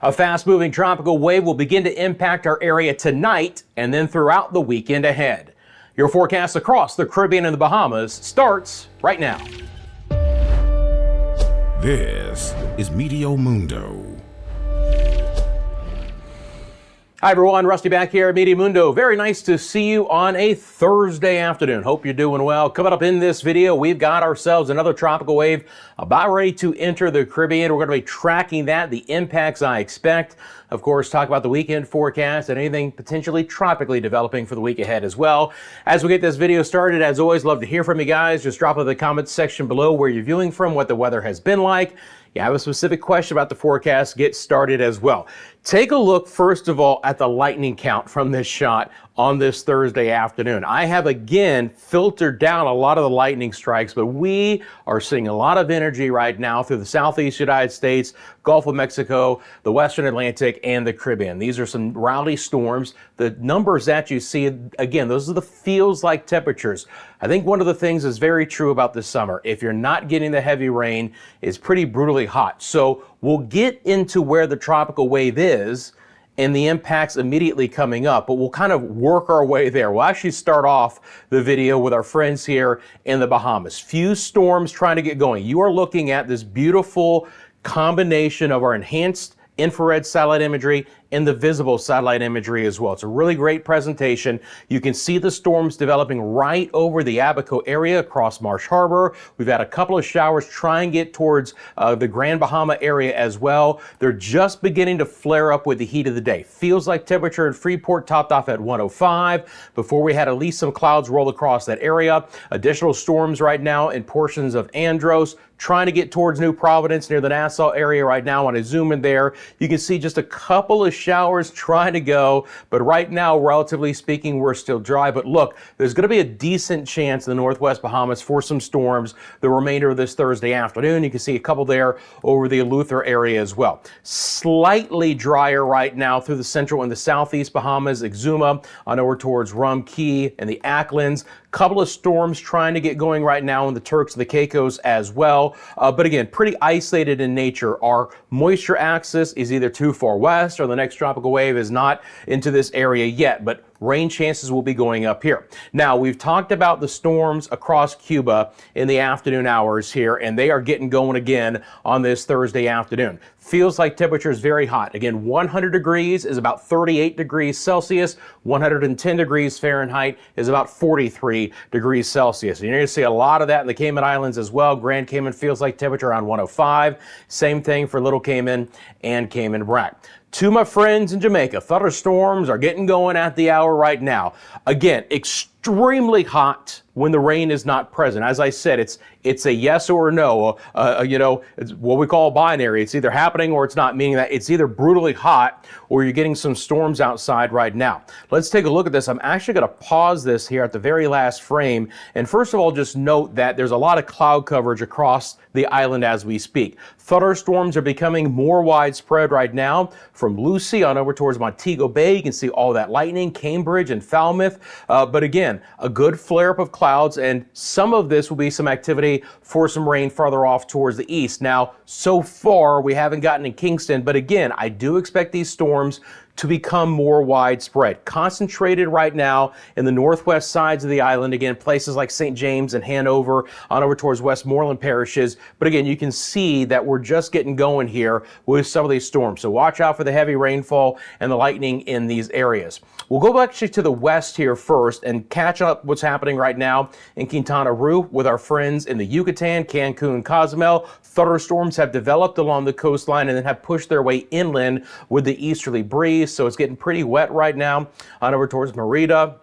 A fast-moving tropical wave will begin to impact our area tonight and then throughout the weekend ahead. Your forecast across the Caribbean and the Bahamas starts right now. This is Meteo Mundo. Hi everyone, Rusty back here at Meteo Mundo. Very nice to see you on a Thursday afternoon. Hope you're doing well. Coming up in this video, we've got ourselves another tropical wave about ready to enter the Caribbean. We're going to be tracking that, the impacts I expect. Of course, talk about the weekend forecast and anything potentially tropically developing for the week ahead as well. As we get this video started, as always, love to hear from you guys. Just drop in the comments section below where you're viewing from, what the weather has been like. You have a specific question about the forecast, get started as well. Take a look, first of all, at the lightning count from this shot on this Thursday afternoon. I have again filtered down a lot of the lightning strikes, but we are seeing a lot of energy right now through the southeast United States, Gulf of Mexico, the Western Atlantic, and the Caribbean. These are some rowdy storms. The numbers that you see, again, those are the feels like temperatures. I think one of the things is very true about this summer. If you're not getting the heavy rain, it's pretty brutally hot. So we'll get into where the tropical wave is and the impacts immediately coming up, but we'll kind of work our way there. We'll actually start off the video with our friends here in the Bahamas. Few storms trying to get going. You are looking at this beautiful combination of our enhanced infrared satellite imagery and the visible satellite imagery as well. It's a really great presentation. You can see the storms developing right over the Abaco area across Marsh Harbor. We've had a couple of showers try and get towards the Grand Bahama area as well. They're just beginning to flare up with the heat of the day. Feels like temperature in Freeport topped off at 105 before we had at least some clouds roll across that area. Additional storms right now in portions of Andros, trying to get towards New Providence near the Nassau area right now. When I zoom in there, you can see just a couple of showers trying to go, but right now, relatively speaking, we're still dry. But look, there's going to be a decent chance in the Northwest Bahamas for some storms the remainder of this Thursday afternoon. You can see a couple there over the Eleuthera area as well. Slightly drier right now through the central and the southeast Bahamas, Exuma on over towards Rum Key and the Acklands. Couple of storms trying to get going right now in the Turks and the Caicos as well. But again, pretty isolated in nature. Our moisture axis is either too far west or the next tropical wave is not into this area yet, but rain chances will be going up here. Now, we've talked about the storms across Cuba in the afternoon hours here, and they are getting going again on this Thursday afternoon. Feels like temperature is very hot. Again, 100 degrees is about 38 degrees Celsius. 110 degrees Fahrenheit is about 43 degrees Celsius. And you're going to see a lot of that in the Cayman Islands as well. Grand Cayman feels like temperature around 105. Same thing for Little Cayman and Cayman Brac. To my friends in Jamaica, thunderstorms are getting going at the hour right now. Again, extremely hot when the rain is not present. As I said, it's a yes or a no. It's what we call binary. It's either happening or it's not, meaning that it's either brutally hot or you're getting some storms outside right now. Let's take a look at this. I'm actually going to pause this here at the very last frame. And first of all, just note that there's a lot of cloud coverage across the island as we speak. Thunderstorms are becoming more widespread right now. From Lucy on over towards Montego Bay, you can see all that lightning, Cambridge and Falmouth. But again, a good flare-up of clouds, and some of this will be some activity for some rain farther off towards the east. Now, so far, we haven't gotten in Kingston, but again, I do expect these storms to become more widespread. Concentrated right now in the northwest sides of the island. Again, places like St. James and Hanover on over towards Westmoreland parishes. But again, you can see that we're just getting going here with some of these storms. So watch out for the heavy rainfall and the lightning in these areas. We'll go actually to the west here first and catch up what's happening right now in Quintana Roo with our friends in the Yucatan, Cancun, Cozumel. Thunderstorms have developed along the coastline and then have pushed their way inland with the easterly breeze. So it's getting pretty wet right now on over towards Merida.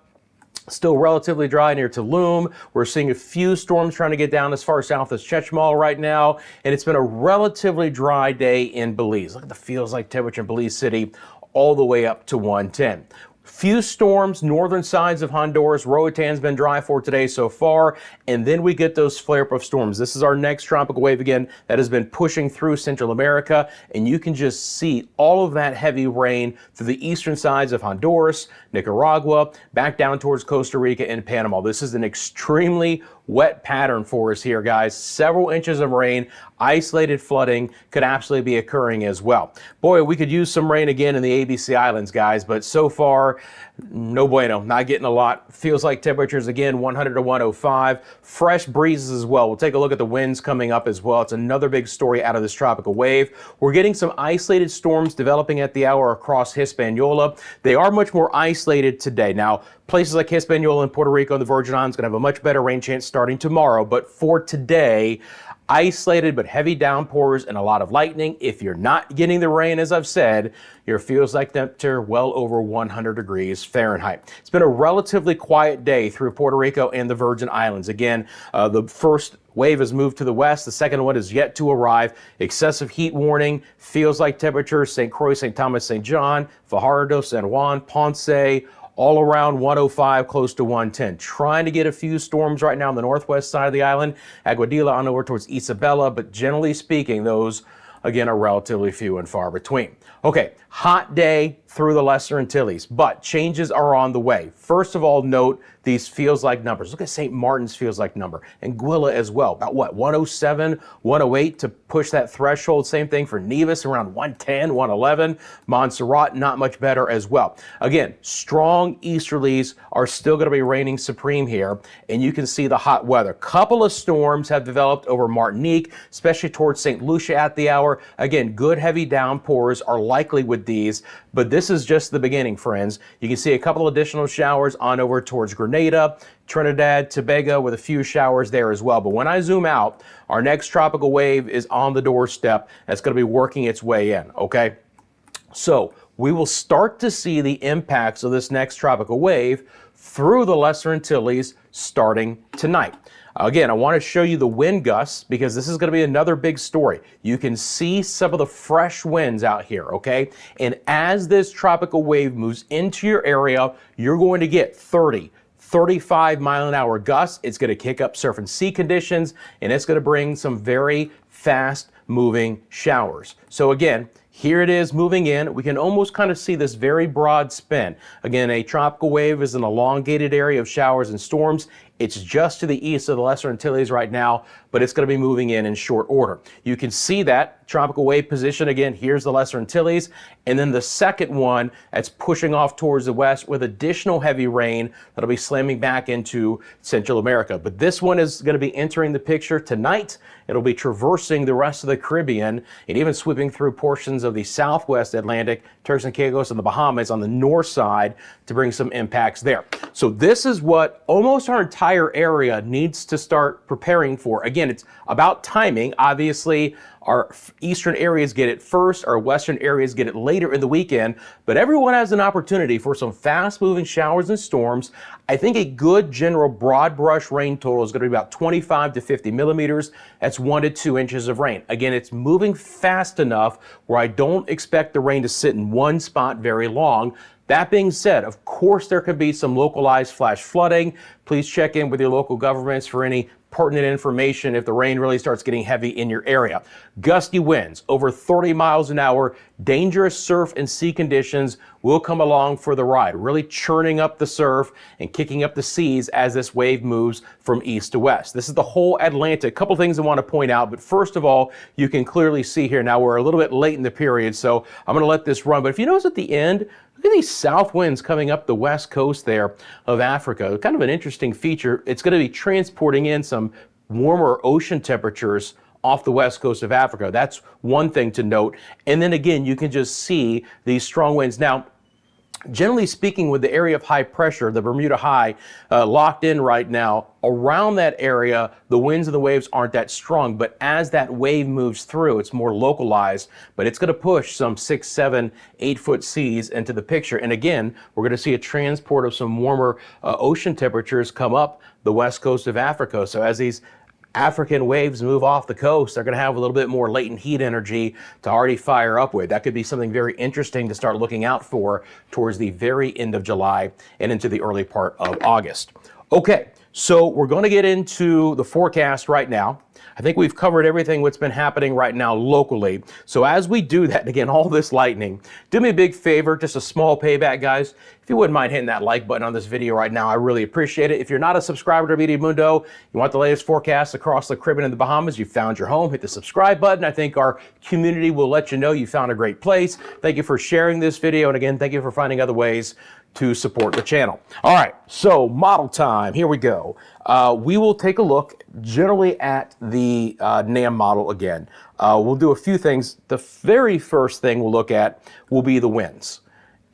Still relatively dry near Tulum. We're seeing a few storms trying to get down as far south as Chetumal right now. And it's been a relatively dry day in Belize. Look at the feels like temperature in Belize City all the way up to 110. Few storms, northern sides of Honduras. Roatan's been dry for today so far, and then we get those flare-up of storms. This is our next tropical wave again that has been pushing through Central America, and you can just see all of that heavy rain through the eastern sides of Honduras, Nicaragua, back down towards Costa Rica and Panama. This is an extremely wet pattern for us here, guys. Several inches of rain, isolated flooding could absolutely be occurring as well. Boy, we could use some rain again in the ABC Islands, guys, but so far, no bueno, not getting a lot. Feels like temperatures again 100 to 105. Fresh breezes as well. We'll take a look at the winds coming up as well. It's another big story out of this tropical wave. We're getting some isolated storms developing at the hour across Hispaniola. They are much more isolated today. Now, places like Hispaniola and Puerto Rico and the Virgin Islands going to have a much better rain chance starting tomorrow, but for today, isolated but heavy downpours and a lot of lightning. If you're not getting the rain, as I've said, your feels like temperature well over 100 degrees Fahrenheit. It's been a relatively quiet day through Puerto Rico and the Virgin Islands. Again, the first wave has moved to the west. The second one is yet to arrive. Excessive heat warning, feels like temperature, St. Croix, St. Thomas, St. John, Fajardo, San Juan, Ponce, all around 105, close to 110. Trying to get a few storms right now on the northwest side of the island. Aguadilla on over towards Isabela, but generally speaking, those, again, are relatively few and far between. Okay, hot day through the Lesser Antilles, but changes are on the way. First of all, note these feels like numbers. Look at St. Martin's feels like number, and Anguilla as well. About what, 107, 108 to push that threshold. Same thing for Nevis, around 110, 111. Montserrat, not much better as well. Again, strong easterlies are still going to be reigning supreme here, and you can see the hot weather. Couple of storms have developed over Martinique, especially towards St. Lucia at the hour. Again, good heavy downpours are likely with these, but this is just the beginning, friends. You can see a couple additional showers on over towards Grenada, Trinidad, Tobago, with a few showers there as well. But when I zoom out, our next tropical wave is on the doorstep. That's going to be working its way in, okay? So we will start to see the impacts of this next tropical wave through the Lesser Antilles starting tonight. Again, I want to show you the wind gusts because this is going to be another big story. You can see some of the fresh winds out here, okay? And as this tropical wave moves into your area, you're going to get 30, 35 mile an hour gusts. It's going to kick up surf and sea conditions, and it's going to bring some very fast moving showers. So again, here it is moving in. We can almost kind of see this very broad spin. Again, a tropical wave is an elongated area of showers and storms. It's just to the east of the Lesser Antilles right now, but it's going to be moving in short order. You can see that tropical wave position. Again, here's the Lesser Antilles, and then the second one that's pushing off towards the west with additional heavy rain that'll be slamming back into Central America. But this one is going to be entering the picture tonight. It'll be traversing the rest of the Caribbean and even sweeping through portions of the southwest Atlantic, Turks and Caicos, and the Bahamas on the north side to bring some impacts there. So this is what almost our entire area needs to start preparing for. Again, it's about timing. Obviously, our eastern areas get it first, our western areas get it later in the weekend, but everyone has an opportunity for some fast-moving showers and storms. I think a good general broad brush rain total is going to be about 25 to 50 millimeters. That's 1 to 2 inches of rain. Again, it's moving fast enough where I don't expect the rain to sit in one spot very long. That being said, of course, there could be some localized flash flooding. Please check in with your local governments for any pertinent information if the rain really starts getting heavy in your area. Gusty winds over 30 miles an hour, dangerous surf and sea conditions will come along for the ride, really churning up the surf and kicking up the seas as this wave moves from east to west. This is the whole Atlantic. A couple things I want to point out, but first of all, you can clearly see here now we're a little bit late in the period, so I'm going to let this run. But if you notice at the end, look at these south winds coming up the west coast there of Africa. Kind of an interesting feature. It's going to be transporting in some warmer ocean temperatures off the west coast of Africa. That's one thing to note. And then again, you can just see these strong winds. Now, generally speaking, with the area of high pressure, the Bermuda High, locked in right now, around that area, the winds and the waves aren't that strong. But as that wave moves through, it's more localized, but it's going to push some 6, 7, 8 foot seas into the picture. And again, we're going to see a transport of some warmer ocean temperatures come up the west coast of Africa. So as these African waves move off the coast, they're going to have a little bit more latent heat energy to already fire up with. That could be something very interesting to start looking out for towards the very end of July and into the early part of August. Okay, so we're going to get into the forecast right now. I think we've covered everything what's been happening right now locally. So as we do that, again, all this lightning, do me a big favor, just a small payback, guys. If you wouldn't mind hitting that like button on this video right now, I really appreciate it. If you're not a subscriber to Meteo Mundo, you want the latest forecasts across the Caribbean and the Bahamas, you found your home, hit the subscribe button. I think our community will let you know you found a great place. Thank you for sharing this video. And again, thank you for finding other ways to support the channel. All right, so model time, here we go. We will take a look generally at the NAM model again. We'll do a few things. The very first thing we'll look at will be the winds.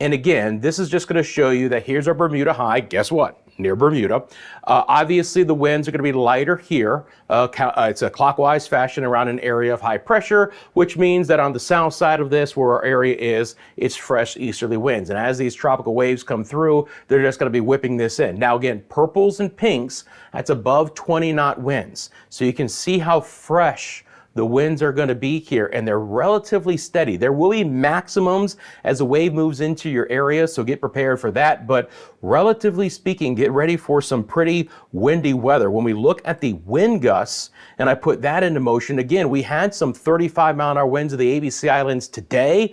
And again, this is just going to show you that here's our Bermuda high. Guess what? Near Bermuda. Obviously, the winds are going to be lighter here. It's a clockwise fashion around an area of high pressure, which means that on the south side of this, where our area is, it's fresh easterly winds. And as these tropical waves come through, they're just going to be whipping this in. Now, again, purples and pinks, that's above 20-knot winds. So you can see how fresh the winds are going to be here, and they're relatively steady. There will be maximums as the wave moves into your area, so get prepared for that. But relatively speaking, get ready for some pretty windy weather. When we look at the wind gusts, and I put that into motion, again, we had some 35-mile-an-hour winds of the ABC Islands today.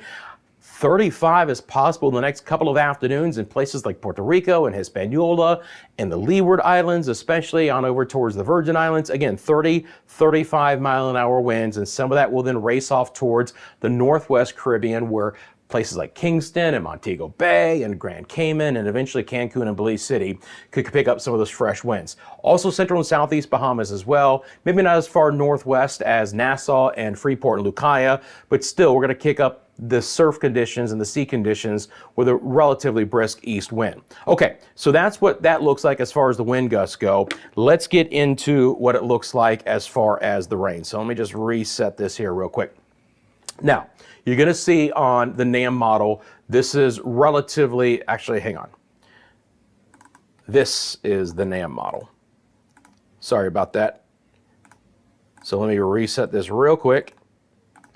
35 is possible in the next couple of afternoons in places like Puerto Rico and Hispaniola and the Leeward Islands, especially on over towards the Virgin Islands. Again, 30, 35-mile-an-hour winds, and some of that will then race off towards the Northwest Caribbean, where places like Kingston and Montego Bay and Grand Cayman and eventually Cancun and Belize City could pick up some of those fresh winds. Also central and southeast Bahamas as well. Maybe not as far northwest as Nassau and Freeport and Lucaya, but still we're going to kick up the surf conditions and the sea conditions with a relatively brisk east wind. Okay, so that's what that looks like as far as the wind gusts go. Let's get into what it looks like as far as the rain. So let me just reset this here real quick. Now, you're going to see on the NAM model, this is relatively, actually, hang on. This is the NAM model. Sorry about that. So let me reset this real quick.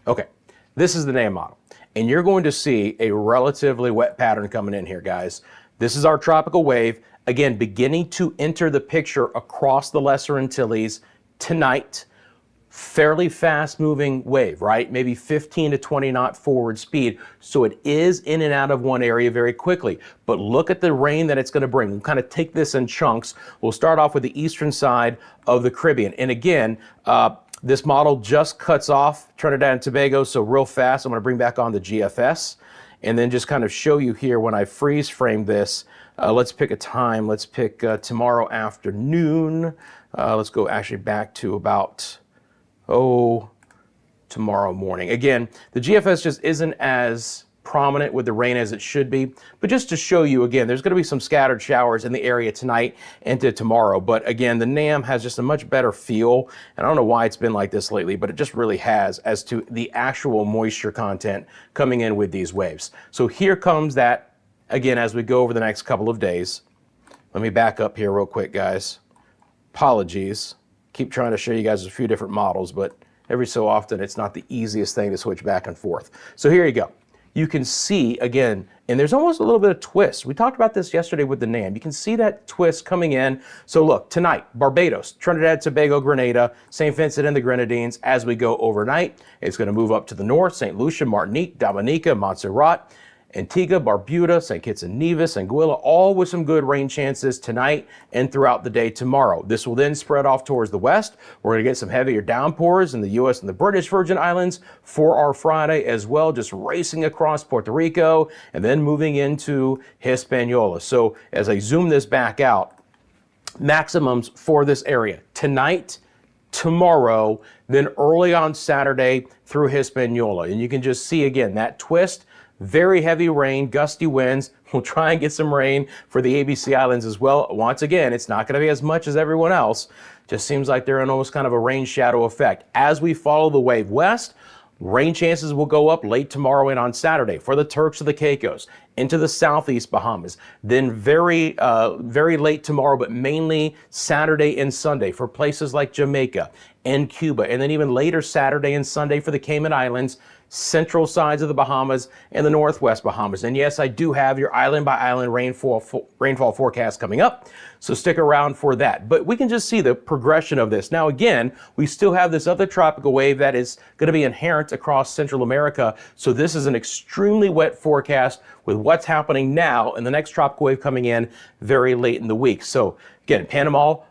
Okay, this is the NAM model. And you're going to see a relatively wet pattern coming in here, guys. This is our tropical wave, again, beginning to enter the picture across the Lesser Antilles tonight. Fairly fast moving wave, right? Maybe 15 to 20 knot forward speed. So it is in and out of one area very quickly. But look at the rain that it's going to bring. We'll kind of take this in chunks. We'll start off with the eastern side of the Caribbean. And again, this model just cuts off Trinidad and Tobago, so real fast. I'm going to bring back on the GFS and then just kind of show you here when I freeze frame this. Let's pick a time. Let's pick tomorrow afternoon. Let's go actually back to about, tomorrow morning. Again, the GFS just isn't as prominent with the rain as it should be, but just to show you again, there's going to be some scattered showers in the area tonight into tomorrow. But again, the NAM has just a much better feel, and I don't know why it's been like this lately, but it just really has, as to the actual moisture content coming in with these waves. So here comes that again as we go over the next couple of days. Let me back up here real quick, guys. Apologies. Keep trying to show you guys a few different models, but every so often it's not the easiest thing to switch back and forth. So here you go. You can see again, and there's almost a little bit of twist. We talked about this yesterday with the NAM. You can see that twist coming in. So look, tonight, Barbados, Trinidad, Tobago, Grenada, St. Vincent and the Grenadines. As we go overnight, it's going to move up to the north, St. Lucia, Martinique, Dominica, Montserrat, Antigua, Barbuda, St. Kitts and Nevis, Anguilla, all with some good rain chances tonight and throughout the day tomorrow. This will then spread off towards the west. We're going to get some heavier downpours in the U.S. and the British Virgin Islands for our Friday as well, just racing across Puerto Rico and then moving into Hispaniola. So as I zoom this back out, maximums for this area tonight, tomorrow, then early on Saturday through Hispaniola. And you can just see again that twist. Very heavy rain, gusty winds. We'll try and get some rain for the ABC Islands as well. Once again, it's not going to be as much as everyone else. Just seems like they're in almost kind of a rain shadow effect. As we follow the wave west, rain chances will go up late tomorrow and on Saturday for the Turks of the Caicos, into the southeast Bahamas. Then very late tomorrow, but mainly Saturday and Sunday for places like Jamaica and Cuba. And then even later Saturday and Sunday for the Cayman Islands, central sides of the Bahamas and the northwest Bahamas. And yes, I do have your island by island rainfall forecast coming up, so stick around for that. But we can just see the progression of this. Now again, we still have this other tropical wave that is going to be inherent across Central America. So this is an extremely wet forecast with what's happening now and the next tropical wave coming in very late in the week. So again, Panama,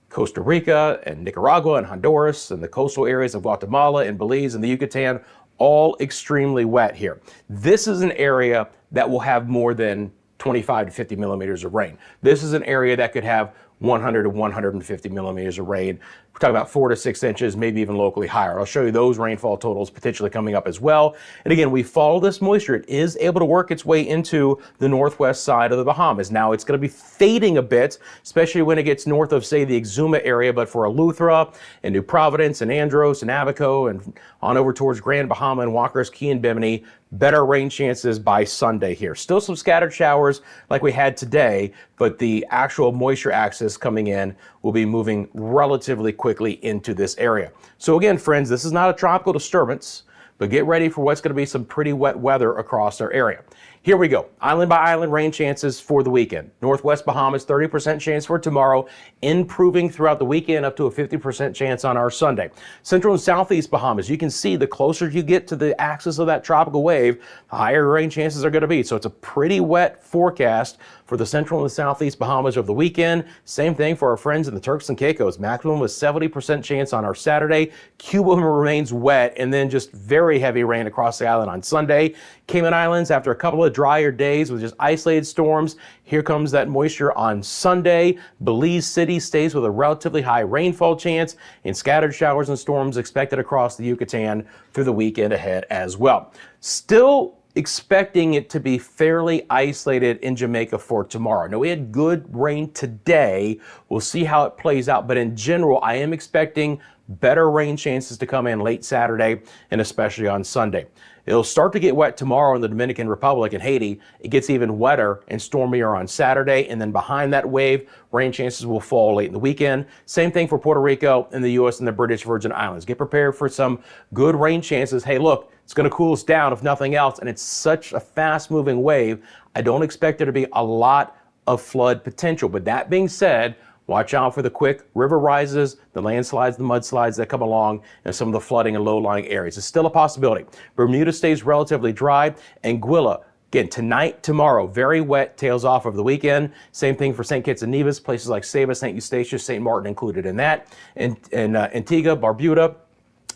Costa Rica, and Nicaragua, and Honduras, and the coastal areas of Guatemala and Belize and the Yucatan, all extremely wet here. This is an area that will have more than 25 to 50 millimeters of rain. This is an area that could have 100 to 150 millimeters of rain. We're talking about 4 to 6 inches, maybe even locally higher. I'll show you those rainfall totals potentially coming up as well. And again, we follow this moisture. It is able to work its way into the northwest side of the Bahamas. Now it's going to be fading a bit, especially when it gets north of, say, the Exuma area, but for Eleuthera and New Providence and Andros and Abaco and on over towards Grand Bahama and Walker's Key and Bimini, better rain chances by Sunday here. Still some scattered showers like we had today, but the actual moisture axis coming in will be moving relatively quickly into this area. So again, friends, this is not a tropical disturbance, but get ready for what's going to be some pretty wet weather across our area. Here we go. Island by island rain chances for the weekend. Northwest Bahamas, 30% chance for tomorrow, improving throughout the weekend up to a 50% chance on our Sunday. Central and Southeast Bahamas, you can see the closer you get to the axis of that tropical wave, the higher rain chances are going to be. So it's a pretty wet forecast for the Central and the Southeast Bahamas over the weekend. Same thing for our friends in the Turks and Caicos. Maximum was 70% chance on our Saturday. Cuba remains wet, and then just very heavy rain across the island on Sunday. Cayman Islands, after a couple of drier days with just isolated storms, here comes that moisture on Sunday. Belize City stays with a relatively high rainfall chance, and scattered showers and storms expected across the Yucatan through the weekend ahead as well. Still expecting it to be fairly isolated in Jamaica for tomorrow. Now, we had good rain today. We'll see how it plays out, but in general, I am expecting better rain chances to come in late Saturday and especially on Sunday. It'll start to get wet tomorrow in the Dominican Republic and Haiti. It gets even wetter and stormier on Saturday, and then behind that wave, rain chances will fall late in the weekend. Same thing for Puerto Rico and the U.S. and the British Virgin Islands. Get prepared for some good rain chances. Hey, look, it's going to cool us down if nothing else, and it's such a fast-moving wave, I don't expect there to be a lot of flood potential. But that being said, watch out for the quick river rises, the landslides, the mudslides that come along, and some of the flooding in low-lying areas. It's still a possibility. Bermuda stays relatively dry, and Anguilla, again, tonight, tomorrow, very wet, tails off over the weekend. Same thing for St. Kitts and Nevis, places like Saba, St. Eustatius, St. Martin included in that. And Antigua, Barbuda,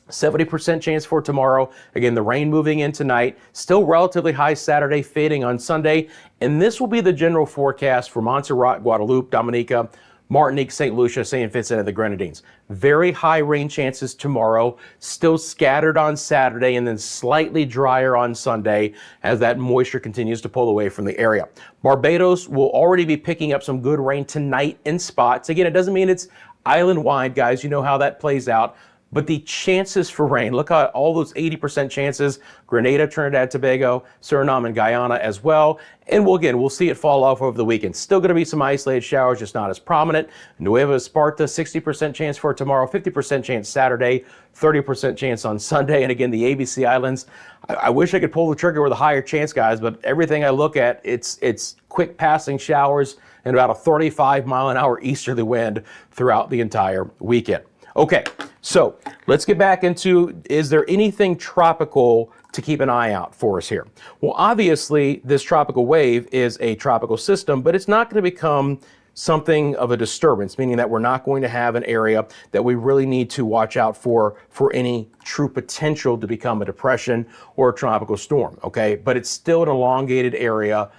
70% chance for tomorrow. Again, the rain moving in tonight. Still relatively high Saturday, fading on Sunday. And this will be the general forecast for Montserrat, Guadeloupe, Dominica, Martinique, St. Lucia, St. Vincent, and the Grenadines. Very high rain chances tomorrow, still scattered on Saturday, and then slightly drier on Sunday as that moisture continues to pull away from the area. Barbados will already be picking up some good rain tonight in spots. Again, it doesn't mean it's island-wide, guys. You know how that plays out. But the chances for rain, look at all those 80% chances, Grenada, Trinidad, Tobago, Suriname, and Guyana as well. And we'll see it fall off over the weekend. Still going to be some isolated showers, just not as prominent. Nueva Esparta, 60% chance for tomorrow, 50% chance Saturday, 30% chance on Sunday. And again, the ABC Islands, I wish I could pull the trigger with a higher chance, guys, but everything I look at, it's quick passing showers and about a 35-mile-an-hour easterly wind throughout the entire weekend. Okay, so let's get back into, is there anything tropical to keep an eye out for us here? Well, obviously, this tropical wave is a tropical system, but it's not going to become something of a disturbance, meaning that we're not going to have an area that we really need to watch out for any true potential to become a depression or a tropical storm, okay? But it's still an elongated area,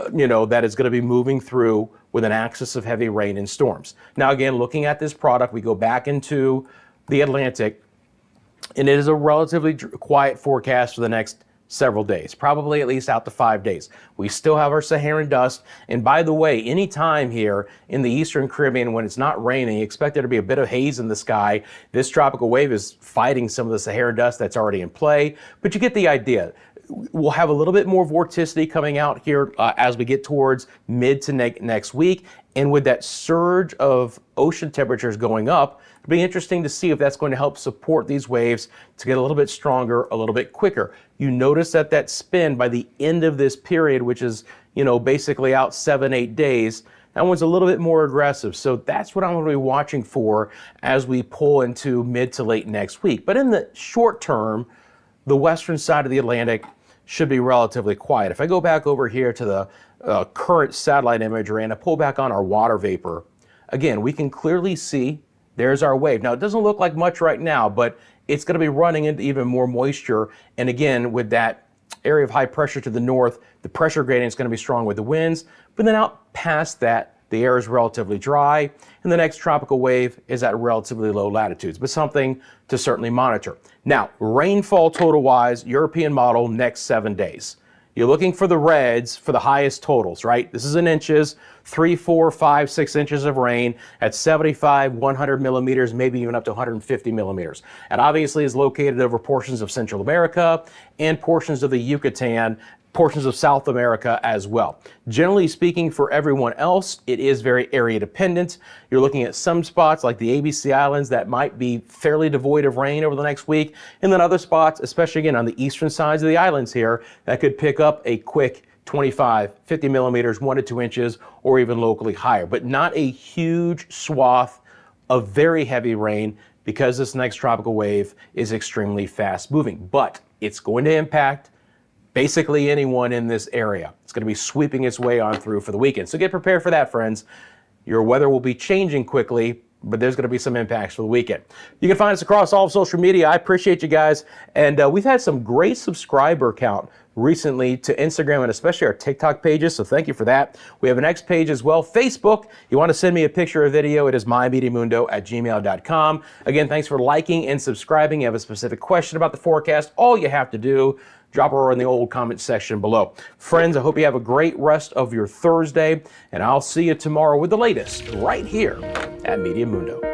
that is going to be moving through with an axis of heavy rain and storms. Now, again, looking at this product, we go back into the Atlantic, and it is a relatively quiet forecast for the next several days, probably at least out to 5 days. We still have our Saharan dust, and by the way, any time here in the Eastern Caribbean when it's not raining, expect there to be a bit of haze in the sky. This tropical wave is fighting some of the Saharan dust that's already in play, but you get the idea. we'll have a little bit more vorticity coming out here as we get towards mid to next week. And with that surge of ocean temperatures going up, it'll be interesting to see if that's going to help support these waves to get a little bit stronger, a little bit quicker. You notice that that spin by the end of this period, which is, basically out 7-8 days, that one's a little bit more aggressive. So that's what I'm going to be watching for as we pull into mid to late next week. But in the short term, the western side of the Atlantic should be relatively quiet. If I go back over here to the current satellite imagery and I pull back on our water vapor, again, we can clearly see there's our wave. Now, it doesn't look like much right now, but it's going to be running into even more moisture. And again, with that area of high pressure to the north, the pressure gradient is going to be strong with the winds. But then out past that, the air is relatively dry, and the next tropical wave is at relatively low latitudes, but something to certainly monitor. Now, rainfall total-wise, European model, next 7 days. You're looking for the reds for the highest totals, right? This is in inches, 3, 4, 5, 6 inches of rain at 75, 100 millimeters, maybe even up to 150 millimeters. It obviously is located over portions of Central America and portions of the Yucatan, portions of South America as well. Generally speaking, for everyone else, it is very area dependent. You're looking at some spots like the ABC Islands that might be fairly devoid of rain over the next week, and then other spots, especially again on the eastern sides of the islands here, that could pick up a quick 25, 50 millimeters, 1 to 2 inches, or even locally higher, but not a huge swath of very heavy rain because this next tropical wave is extremely fast moving, but it's going to impact basically anyone in this area. It's going to be sweeping its way on through for the weekend. So get prepared for that, friends. Your weather will be changing quickly, but there's going to be some impacts for the weekend. You can find us across all of social media. I appreciate you guys. And we've had some great subscriber count recently to Instagram and especially our TikTok pages. So thank you for that. We have an X page as well. Facebook, you want to send me a picture or video, it is myMediaMundo@gmail.com. Again, thanks for liking and subscribing. You have a specific question about the forecast, all you have to do, drop her in the old comment section below. Friends, I hope you have a great rest of your Thursday, and I'll see you tomorrow with the latest right here at Meteo Mundo.